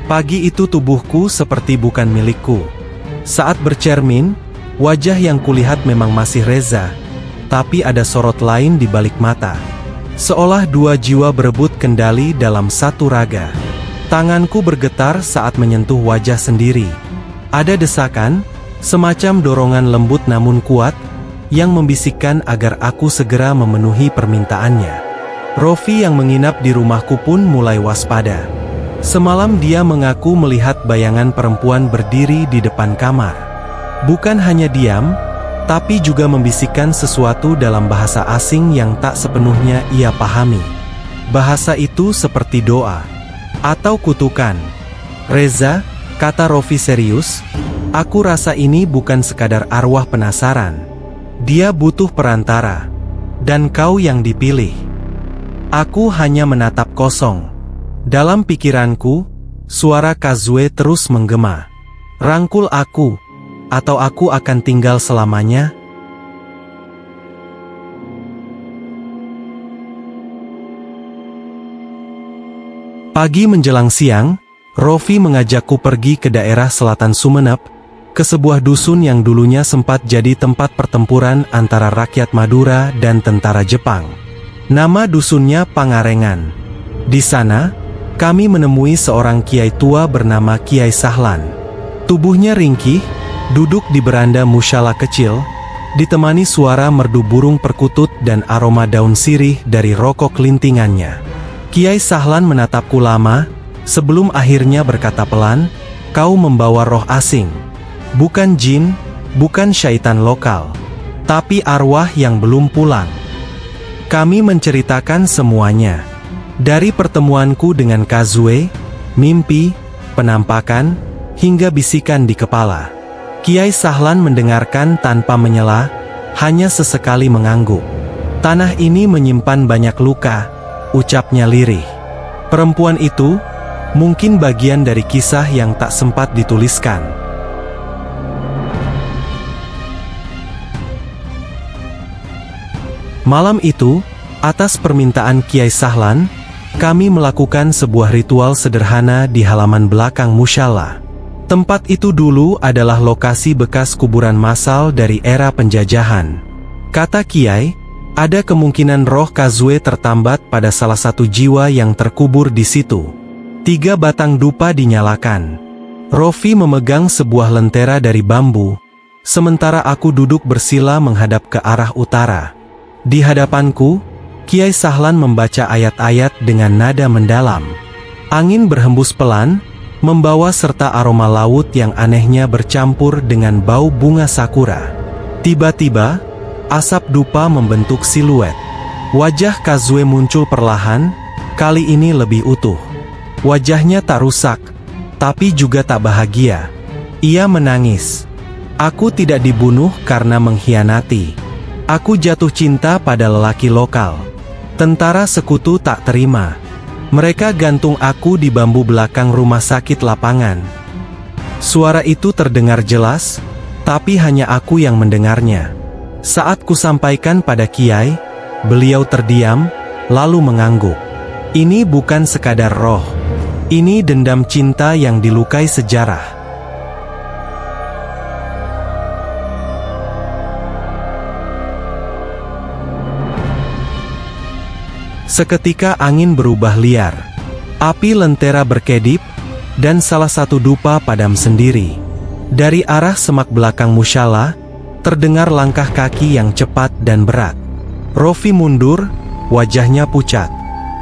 Pagi itu tubuhku seperti bukan milikku. Saat bercermin, wajah yang kulihat memang masih Reza, tapi ada sorot lain di balik mata. Seolah dua jiwa berebut kendali dalam satu raga. Tanganku bergetar saat menyentuh wajah sendiri. Ada desakan, semacam dorongan lembut namun kuat, yang membisikkan agar aku segera memenuhi permintaannya. Rofi yang menginap di rumahku pun mulai waspada. Semalam dia mengaku melihat bayangan perempuan berdiri di depan kamar. Bukan hanya diam, tapi juga membisikkan sesuatu dalam bahasa asing yang tak sepenuhnya ia pahami. Bahasa itu seperti doa atau kutukan. "Reza," kata Rofi serius, "aku rasa ini bukan sekadar arwah penasaran. Dia butuh perantara. Dan kau yang dipilih." Aku hanya menatap kosong. Dalam pikiranku, suara Kazue terus menggema. "Rangkul aku, atau aku akan tinggal selamanya." Pagi menjelang siang, Rofi mengajakku pergi ke daerah selatan Sumenep, ke sebuah dusun yang dulunya sempat jadi tempat pertempuran antara rakyat Madura dan tentara Jepang. Nama dusunnya Pangarengan. Di sana, kami menemui seorang kiai tua bernama Kiai Sahlan. Tubuhnya ringkih, duduk di beranda musyala kecil, ditemani suara merdu burung perkutut dan aroma daun sirih dari rokok lintingannya. Kiai Sahlan menatapku lama, sebelum akhirnya berkata pelan, "Kau membawa roh asing. Bukan jin, bukan syaitan lokal, tapi arwah yang belum pulang." Kami menceritakan semuanya. Dari pertemuanku dengan Kazue, mimpi, penampakan, hingga bisikan di kepala. Kiai Sahlan mendengarkan tanpa menyela, hanya sesekali mengangguk. "Tanah ini menyimpan banyak luka," ucapnya lirih. "Perempuan itu, mungkin bagian dari kisah yang tak sempat dituliskan." Malam itu, atas permintaan Kiai Sahlan, kami melakukan sebuah ritual sederhana di halaman belakang musyala. Tempat itu dulu adalah lokasi bekas kuburan massal dari era penjajahan. Kata Kiai, ada kemungkinan roh Kazue tertambat pada salah satu jiwa yang terkubur di situ. 3 batang dupa dinyalakan. Rofi memegang sebuah lentera dari bambu, sementara aku duduk bersila menghadap ke arah utara. Di hadapanku, Kiai Sahlan membaca ayat-ayat dengan nada mendalam. Angin berhembus pelan, membawa serta aroma laut yang anehnya bercampur dengan bau bunga sakura. Tiba-tiba, asap dupa membentuk siluet. Wajah Kazue muncul perlahan, kali ini lebih utuh. Wajahnya tak rusak, tapi juga tak bahagia. Ia menangis. "Aku tidak dibunuh karena mengkhianati. Aku jatuh cinta pada lelaki lokal. Tentara sekutu tak terima. Mereka gantung aku di bambu belakang rumah sakit lapangan." Suara itu terdengar jelas, tapi hanya aku yang mendengarnya. Saat kusampaikan pada Kiai, beliau terdiam, lalu mengangguk. "Ini bukan sekadar roh. Ini dendam cinta yang dilukai sejarah." Seketika angin berubah liar. Api lentera berkedip, dan salah satu dupa padam sendiri. Dari arah semak belakang musyala, terdengar langkah kaki yang cepat dan berat. Rofi mundur, wajahnya pucat.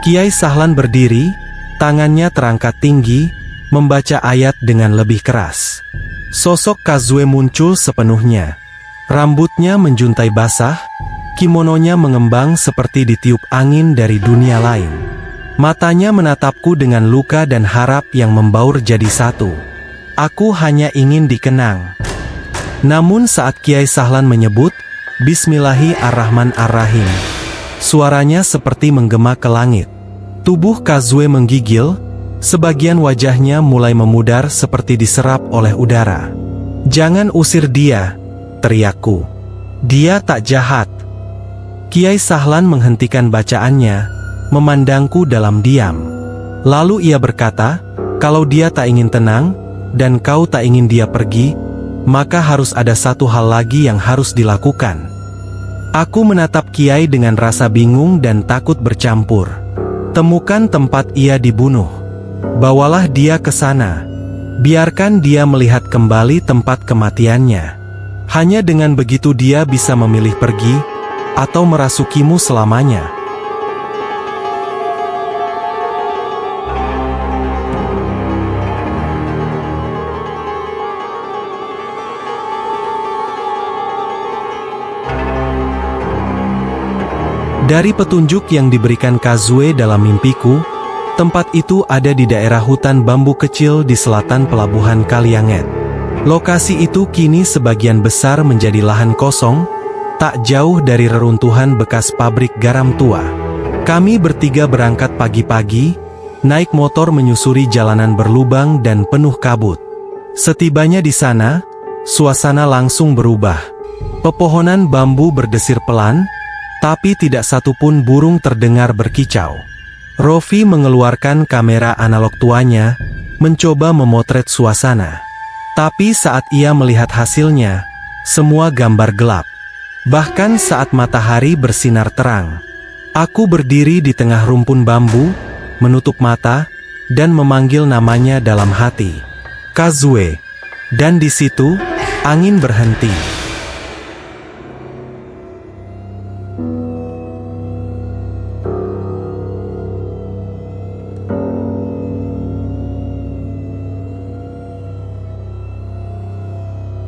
Kiai Sahlan berdiri, tangannya terangkat tinggi, membaca ayat dengan lebih keras. Sosok Kazue muncul sepenuhnya. Rambutnya menjuntai basah, kimononya mengembang seperti ditiup angin dari dunia lain. Matanya menatapku dengan luka dan harap yang membaur jadi satu. Aku hanya ingin dikenang. Namun saat Kiai Sahlan menyebut, "Bismillahirrahmanirrahim," suaranya seperti menggema ke langit. Tubuh Kazue menggigil, sebagian wajahnya mulai memudar seperti diserap oleh udara. "Jangan usir dia," teriakku. "Dia tak jahat." Kiai Sahlan menghentikan bacaannya, memandangku dalam diam. Lalu ia berkata, Kalau dia tak ingin tenang, dan kau tak ingin dia pergi, maka harus ada satu hal lagi yang harus dilakukan. Aku menatap Kiai dengan rasa bingung dan takut bercampur. Temukan tempat ia dibunuh. Bawalah dia ke sana. Biarkan dia melihat kembali tempat kematiannya. Hanya dengan begitu dia bisa memilih pergi, atau merasukimu selamanya. Dari petunjuk yang diberikan Kazue dalam mimpiku, tempat itu ada di daerah hutan bambu kecil di selatan pelabuhan Kalianget. Lokasi itu kini sebagian besar menjadi lahan kosong, tak jauh dari reruntuhan bekas pabrik garam tua. Kami bertiga berangkat pagi-pagi, naik motor menyusuri jalanan berlubang dan penuh kabut. Setibanya di sana, suasana langsung berubah. Pepohonan bambu berdesir pelan, tapi tidak satupun burung terdengar berkicau. Rofi mengeluarkan kamera analog tuanya, mencoba memotret suasana. Tapi saat ia melihat hasilnya, semua gambar gelap. Bahkan saat matahari bersinar terang. Aku berdiri di tengah rumpun bambu, menutup mata, dan memanggil namanya dalam hati. Kazue. Dan di situ, angin berhenti.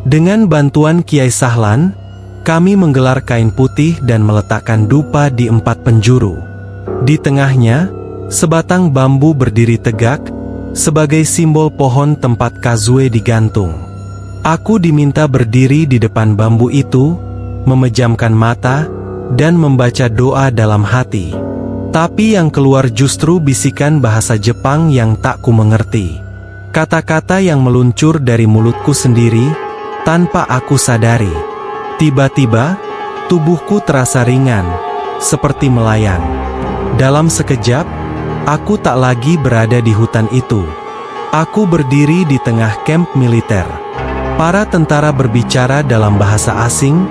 Dengan bantuan Kiai Sahlan, kami menggelar kain putih dan meletakkan dupa di 4 penjuru. Di tengahnya, sebatang bambu berdiri tegak, sebagai simbol pohon tempat Kazue digantung. Aku diminta berdiri di depan bambu itu, memejamkan mata, dan membaca doa dalam hati. Tapi yang keluar justru bisikan bahasa Jepang yang tak ku mengerti. Kata-kata yang meluncur dari mulutku sendiri, tanpa aku sadari. Tiba-tiba, tubuhku terasa ringan, seperti melayang. Dalam sekejap, aku tak lagi berada di hutan itu. Aku berdiri di tengah kamp militer. Para tentara berbicara dalam bahasa asing,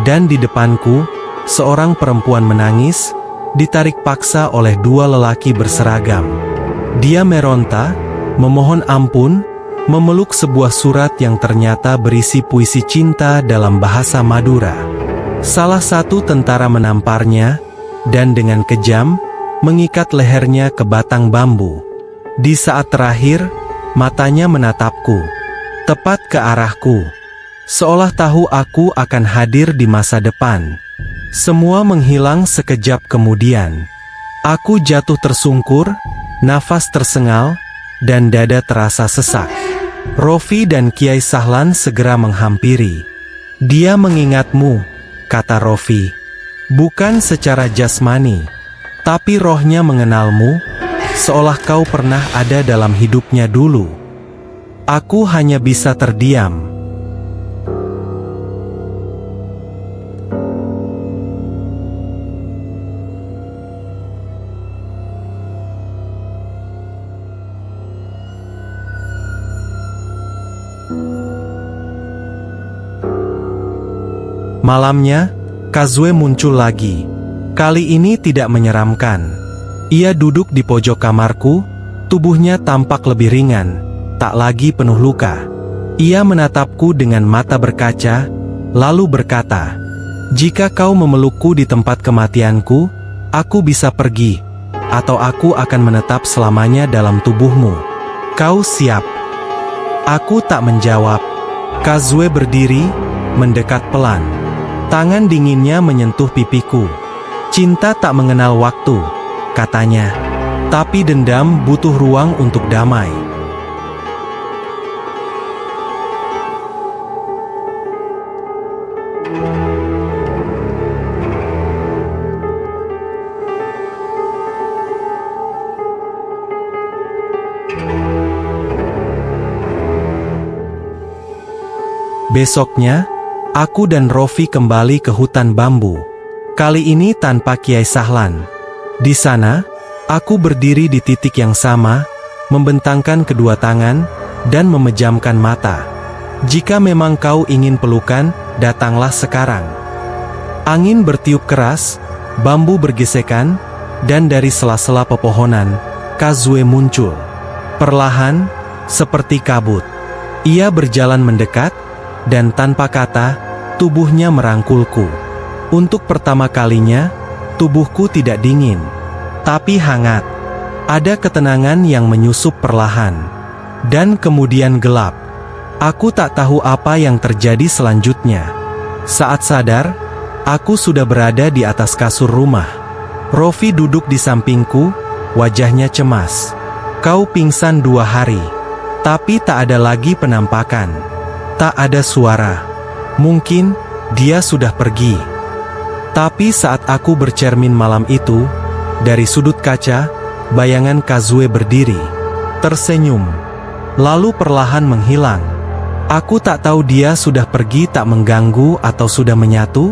dan di depanku, seorang perempuan menangis, ditarik paksa oleh 2 lelaki berseragam. Dia meronta, memohon ampun, memeluk sebuah surat yang ternyata berisi puisi cinta dalam bahasa Madura. Salah satu tentara menamparnya, dan dengan kejam, mengikat lehernya ke batang bambu. Di saat terakhir, matanya menatapku, tepat ke arahku, seolah tahu aku akan hadir di masa depan. Semua menghilang sekejap kemudian. Aku jatuh tersungkur, nafas tersengal, dan dada terasa sesak. Rofi dan Kiai Sahlan segera menghampiri. Dia mengingatmu, kata Rofi. Bukan secara jasmani, tapi rohnya mengenalmu, seolah kau pernah ada dalam hidupnya dulu. Aku hanya bisa terdiam. Malamnya, Kazue muncul lagi. Kali ini tidak menyeramkan. Ia duduk di pojok kamarku, tubuhnya tampak lebih ringan, tak lagi penuh luka. Ia menatapku dengan mata berkaca, lalu berkata, "Jika kau memelukku di tempat kematianku, aku bisa pergi, atau aku akan menetap selamanya dalam tubuhmu. Kau siap?" Aku tak menjawab. Kazue berdiri, mendekat pelan. Tangan dinginnya menyentuh pipiku. "Cinta tak mengenal waktu," katanya. "Tapi dendam butuh ruang untuk damai." Besoknya, aku dan Rofi kembali ke hutan bambu. Kali ini tanpa Kiai Sahlan. Di sana, aku berdiri di titik yang sama, membentangkan kedua tangan, dan memejamkan mata. Jika memang kau ingin pelukan, datanglah sekarang. Angin bertiup keras, bambu bergesekan, dan dari sela-sela pepohonan, Kazue muncul. Perlahan, seperti kabut. Ia berjalan mendekat, dan tanpa kata, tubuhnya merangkulku. Untuk pertama kalinya, tubuhku tidak dingin, tapi hangat. Ada ketenangan yang menyusup perlahan. Dan kemudian gelap. Aku tak tahu apa yang terjadi selanjutnya. Saat sadar, aku sudah berada di atas kasur rumah. Rofi duduk di sampingku, wajahnya cemas. Kau pingsan 2 hari. Tapi tak ada lagi penampakan. Tak ada suara. Mungkin, dia sudah pergi. Tapi saat aku bercermin malam itu, dari sudut kaca, bayangan Kazue berdiri. Tersenyum. Lalu perlahan menghilang. Aku tak tahu dia sudah pergi tak mengganggu atau sudah menyatu.